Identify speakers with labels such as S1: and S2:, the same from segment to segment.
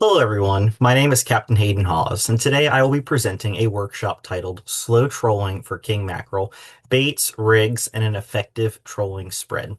S1: Hello everyone, my name is Captain Hayden Hawes, and today I will be presenting a workshop titled Slow Trolling for King Mackerel, Baits, Rigs, and an Effective Trolling Spread.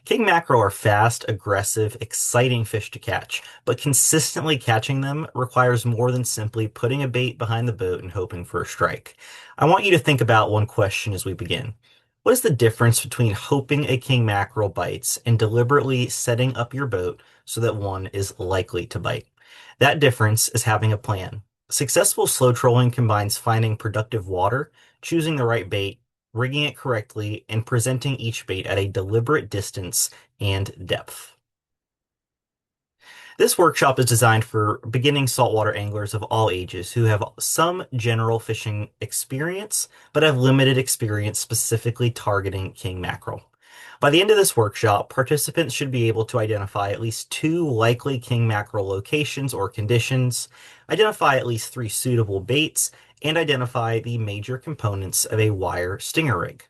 S1: King mackerel are fast, aggressive, exciting fish to catch, but consistently catching them requires more than simply putting a bait behind the boat and hoping for a strike. I want you to think about one question as we begin. What is the difference between hoping a king mackerel bites and deliberately setting up your boat so that one is likely to bite? That difference is having a plan. Successful slow trolling combines finding productive water, choosing the right bait, rigging it correctly, and presenting each bait at a deliberate distance and depth. This workshop is designed for beginning saltwater anglers of all ages who have some general fishing experience, but have limited experience specifically targeting king mackerel. By the end of this workshop, participants should be able to identify at least two likely king mackerel locations or conditions, identify at least three suitable baits, and identify the major components of a wire stinger rig.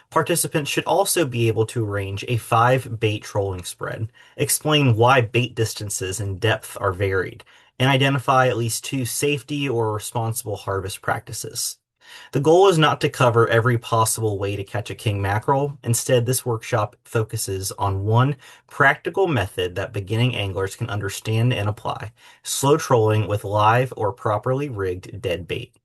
S1: Participants should also be able to arrange a five bait trolling spread, explain why bait distances and depth are varied, and identify at least two safety or responsible harvest practices. The goal is not to cover every possible way to catch a king mackerel. Instead, this workshop focuses on one practical method that beginning anglers can understand and apply: slow trolling with live or properly rigged dead bait.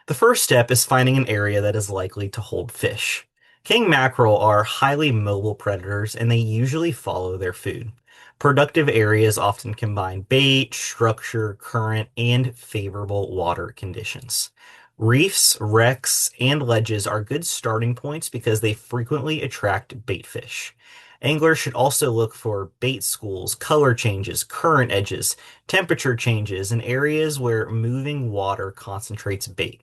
S1: The first step is finding an area that is likely to hold fish. King mackerel are highly mobile predators and they usually follow their food. Productive areas often combine bait, structure, current, and favorable water conditions. Reefs, wrecks, and ledges are good starting points because they frequently attract bait fish. Anglers should also look for bait schools, color changes, current edges, temperature changes, and areas where moving water concentrates bait.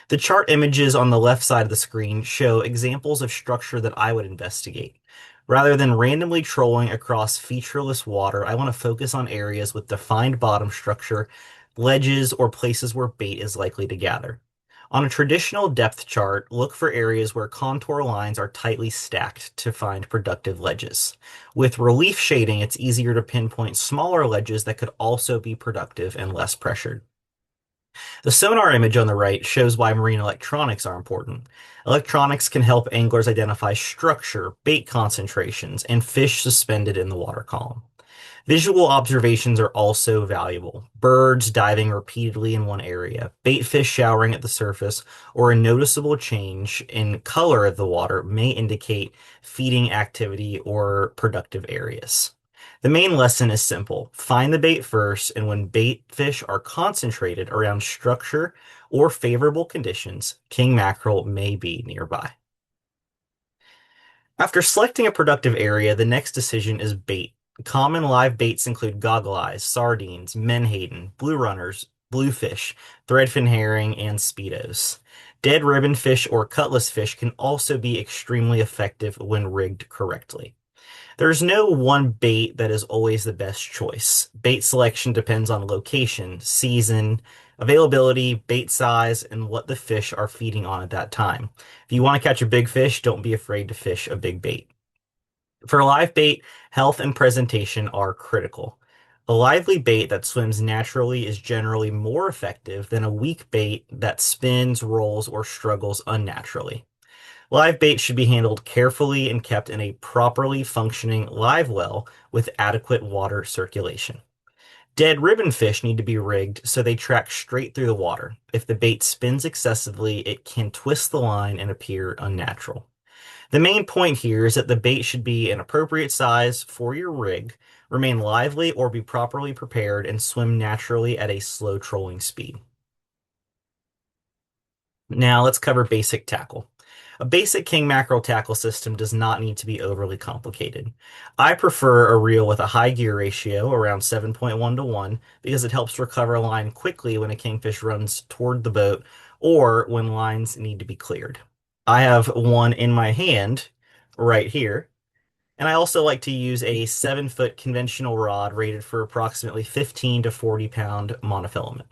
S1: The chart images on the left side of the screen show examples of structure that I would investigate. Rather than randomly trolling across featureless water, I want to focus on areas with defined bottom structure, ledges, or places where bait is likely to gather. On a traditional depth chart, look for areas where contour lines are tightly stacked to find productive ledges. With relief shading, it's easier to pinpoint smaller ledges that could also be productive and less pressured. The sonar image on the right shows why marine electronics are important. Electronics can help anglers identify structure, bait concentrations, and fish suspended in the water column. Visual observations are also valuable. Birds diving repeatedly in one area, bait fish showering at the surface, or a noticeable change in color of the water may indicate feeding activity or productive areas. The main lesson is simple. Find the bait first, and when bait fish are concentrated around structure or favorable conditions, king mackerel may be nearby. After selecting a productive area, the next decision is bait. Common live baits include goggle eyes, sardines, menhaden, blue runners, bluefish, threadfin herring, and speedos. Dead ribbonfish or cutlass fish can also be extremely effective when rigged correctly. There's no one bait that is always the best choice. Bait selection depends on location, season, availability, bait size, and what the fish are feeding on at that time. If you want to catch a big fish, don't be afraid to fish a big bait. For live bait, health and presentation are critical. A lively bait that swims naturally is generally more effective than a weak bait that spins, rolls, or struggles unnaturally. Live bait should be handled carefully and kept in a properly functioning live well with adequate water circulation. Dead ribbonfish need to be rigged so they track straight through the water. If the bait spins excessively, it can twist the line and appear unnatural. The main point here is that the bait should be an appropriate size for your rig, remain lively or be properly prepared, and swim naturally at a slow trolling speed. Now let's cover basic tackle. A basic king mackerel tackle system does not need to be overly complicated. I prefer a reel with a high gear ratio, around 7.1 to 1, because it helps recover a line quickly when a kingfish runs toward the boat or when lines need to be cleared. I have one in my hand right here, and I also like to use a 7-foot conventional rod rated for approximately 15 to 40 pound monofilament.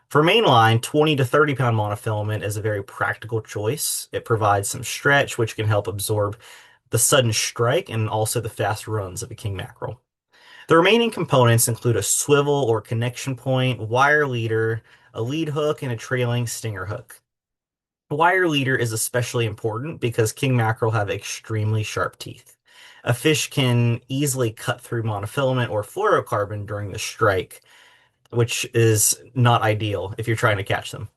S1: For mainline, 20 to 30 pound monofilament is a very practical choice. It provides some stretch, which can help absorb the sudden strike and also the fast runs of a king mackerel. The remaining components include a swivel or connection point, wire leader, a lead hook, and a trailing stinger hook. A wire leader is especially important because king mackerel have extremely sharp teeth. A fish can easily cut through monofilament or fluorocarbon during the strike, which is not ideal if you're trying to catch them.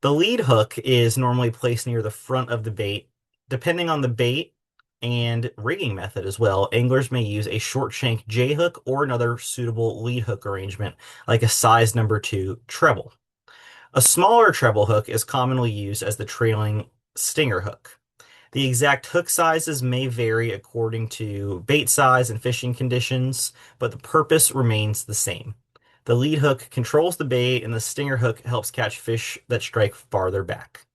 S1: The lead hook is normally placed near the front of the bait. Depending on the bait and rigging method as well, anglers may use a short shank J hook or another suitable lead hook arrangement, like a size number 2 treble. A smaller treble hook is commonly used as the trailing stinger hook. The exact hook sizes may vary according to bait size and fishing conditions, but the purpose remains the same. The lead hook controls the bait, and the stinger hook helps catch fish that strike farther back.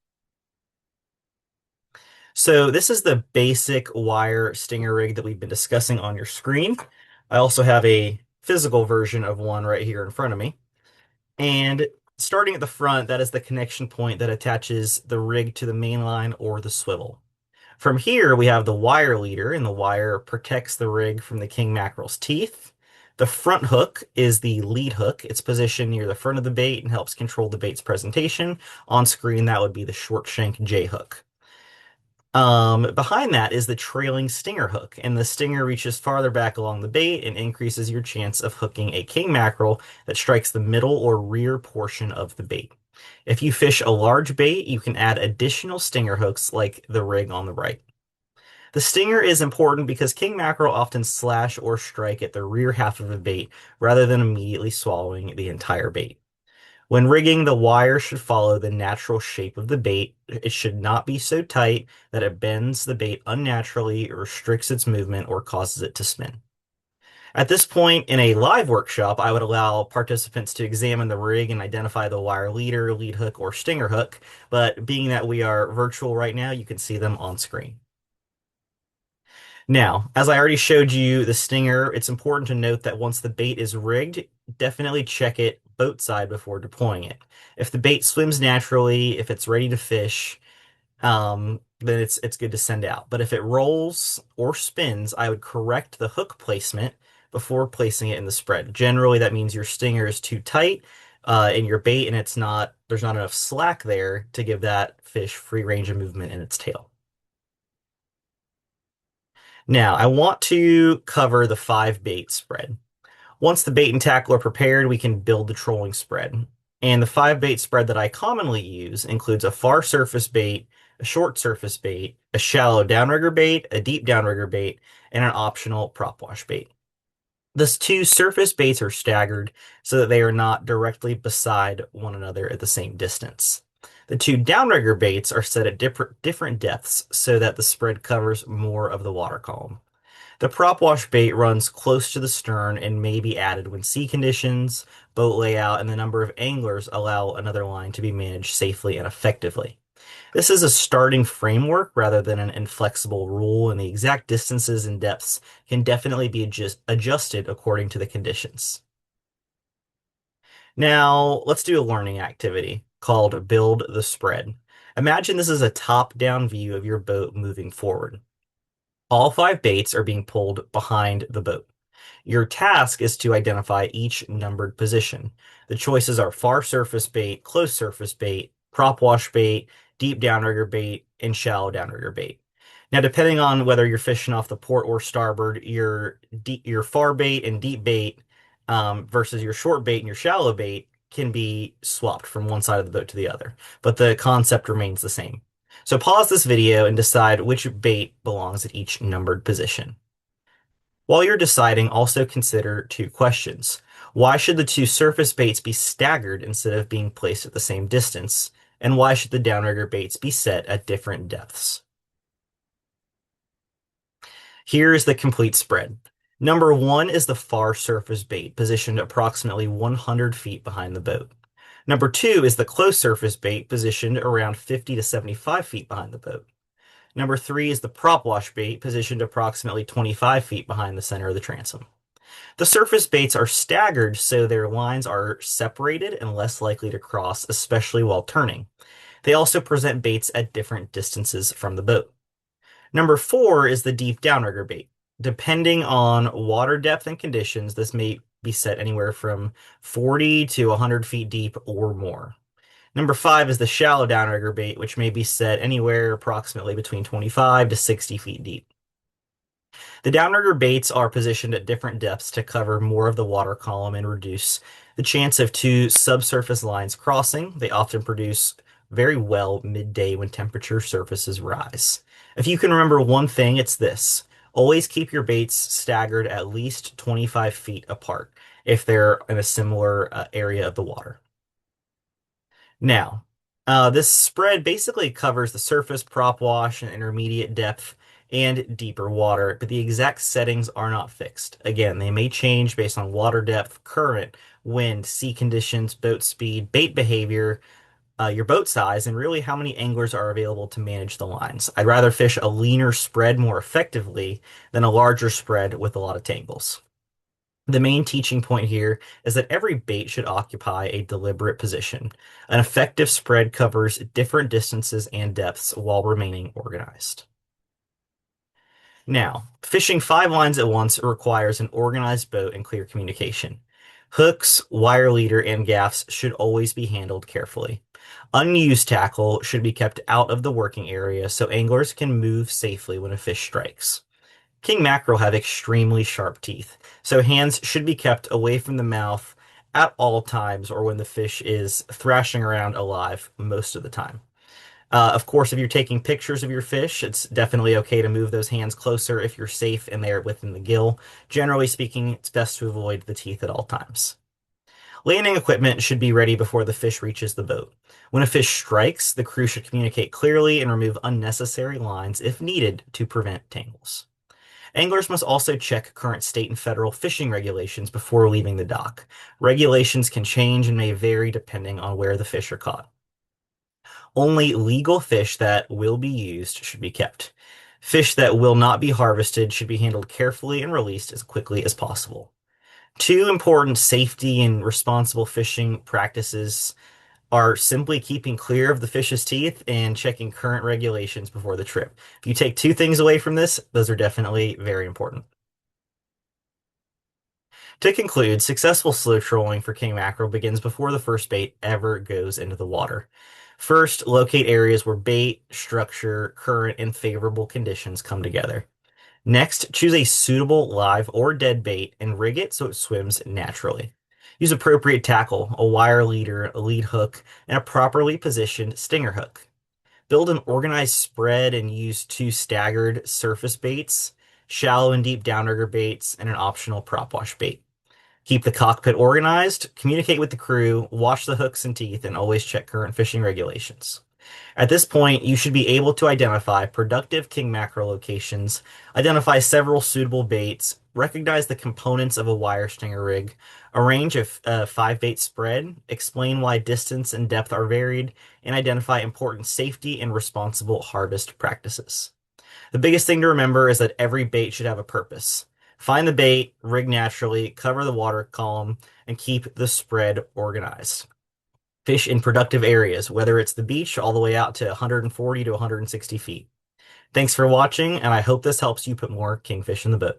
S1: So this is the basic wire stinger rig that we've been discussing on your screen. I also have a physical version of one right here in front of me. And starting at the front, that is the connection point that attaches the rig to the main line or the swivel. From here, we have the wire leader, and the wire protects the rig from the king mackerel's teeth. The front hook is the lead hook. It's positioned near the front of the bait and helps control the bait's presentation. On screen, that would be the short shank J hook. Behind that is the trailing stinger hook, and the stinger reaches farther back along the bait and increases your chance of hooking a king mackerel that strikes the middle or rear portion of the bait. If you fish a large bait, you can add additional stinger hooks like the rig on the right. The stinger is important because king mackerel often slash or strike at the rear half of the bait rather than immediately swallowing the entire bait. When rigging, the wire should follow the natural shape of the bait. It should not be so tight that it bends the bait unnaturally, restricts its movement, or causes it to spin. At this point in a live workshop, I would allow participants to examine the rig and identify the wire leader, lead hook, or stinger hook, but being that we are virtual right now, you can see them on screen. Now, as I already showed you the stinger, it's important to note that once the bait is rigged, definitely check it boat side before deploying it. If the bait swims naturally, if it's ready to fish, then it's good to send out. But if it rolls or spins, I would correct the hook placement before placing it in the spread. Generally, that means your stinger is too tight in your bait, and there's not enough slack there to give that fish free range of movement in its tail. Now, I want to cover the 5 bait spread. Once the bait and tackle are prepared, we can build the trolling spread. And the 5 bait spread that I commonly use includes a far surface bait, a short surface bait, a shallow downrigger bait, a deep downrigger bait, and an optional prop wash bait. The 2 surface baits are staggered so that they are not directly beside one another at the same distance. The 2 downrigger baits are set at different depths so that the spread covers more of the water column. The prop wash bait runs close to the stern and may be added when sea conditions, boat layout, and the number of anglers allow another line to be managed safely and effectively. This is a starting framework rather than an inflexible rule, and the exact distances and depths can definitely be adjusted according to the conditions. Now, let's do a learning activity called Build the Spread. Imagine this is a top-down view of your boat moving forward. All 5 baits are being pulled behind the boat. Your task is to identify each numbered position. The choices are far surface bait, close surface bait, prop wash bait, deep downrigger bait, and shallow downrigger bait. Now, depending on whether you're fishing off the port or starboard, your far bait and deep bait versus your short bait and your shallow bait can be swapped from one side of the boat to the other, but the concept remains the same. So pause this video and decide which bait belongs at each numbered position. While you're deciding, also consider 2 questions. Why should the 2 surface baits be staggered instead of being placed at the same distance? And why should the downrigger baits be set at different depths? Here is the complete spread. Number 1 is the far surface bait, positioned approximately 100 feet behind the boat. Number 2 is the close surface bait, positioned around 50 to 75 feet behind the boat. Number 3 is the prop wash bait, positioned approximately 25 feet behind the center of the transom. The surface baits are staggered so their lines are separated and less likely to cross, especially while turning. They also present baits at different distances from the boat. Number 4 is the deep downrigger bait. Depending on water depth and conditions, this may be set anywhere from 40 to 100 feet deep or more. Number five is the shallow downrigger bait, which may be set anywhere approximately between 25 to 60 feet deep. The downrigger baits are positioned at different depths to cover more of the water column and reduce the chance of two subsurface lines crossing. They often produce very well midday when temperature surfaces rise. If you can remember one thing, it's this. Always keep your baits staggered at least 25 feet apart if they're in a similar area of the water. Now, this spread basically covers the surface, prop wash, and intermediate depth and deeper water, but the exact settings are not fixed. Again, they may change based on water depth, current, wind, sea conditions, boat speed, bait behavior, your boat size, and really how many anglers are available to manage the lines. I'd rather fish a leaner spread more effectively than a larger spread with a lot of tangles. The main teaching point here is that every bait should occupy a deliberate position. An effective spread covers different distances and depths while remaining organized. Now, fishing 5 lines at once requires an organized boat and clear communication. Hooks, wire leader, and gaffs should always be handled carefully. Unused tackle should be kept out of the working area so anglers can move safely when a fish strikes. King mackerel have extremely sharp teeth, so hands should be kept away from the mouth at all times or when the fish is thrashing around alive most of the time. Of course, if you're taking pictures of your fish, it's definitely okay to move those hands closer if you're safe and they're within the gill. Generally speaking, it's best to avoid the teeth at all times. Landing equipment should be ready before the fish reaches the boat. When a fish strikes, the crew should communicate clearly and remove unnecessary lines if needed to prevent tangles. Anglers must also check current state and federal fishing regulations before leaving the dock. Regulations can change and may vary depending on where the fish are caught. Only legal fish that will be used should be kept. Fish that will not be harvested should be handled carefully and released as quickly as possible. Two important safety and responsible fishing practices are simply keeping clear of the fish's teeth and checking current regulations before the trip. If you take two things away from this, those are definitely very important. To conclude, successful slow trolling for king mackerel begins before the first bait ever goes into the water. First, locate areas where bait, structure, current, and favorable conditions come together. Next, choose a suitable live or dead bait and rig it so it swims naturally. Use appropriate tackle, a wire leader, a lead hook, and a properly positioned stinger hook. Build an organized spread and use two staggered surface baits, shallow and deep downrigger baits, and an optional prop wash bait. Keep the cockpit organized, communicate with the crew, wash the hooks and teeth, and always check current fishing regulations. At this point, you should be able to identify productive king mackerel locations, identify several suitable baits, recognize the components of a wire stinger rig, arrange a 5 bait spread, explain why distance and depth are varied, and identify important safety and responsible harvest practices. The biggest thing to remember is that every bait should have a purpose. Find the bait, rig naturally, cover the water column, and keep the spread organized. Fish in productive areas, whether it's the beach all the way out to 140 to 160 feet. Thanks for watching, and I hope this helps you put more kingfish in the boat.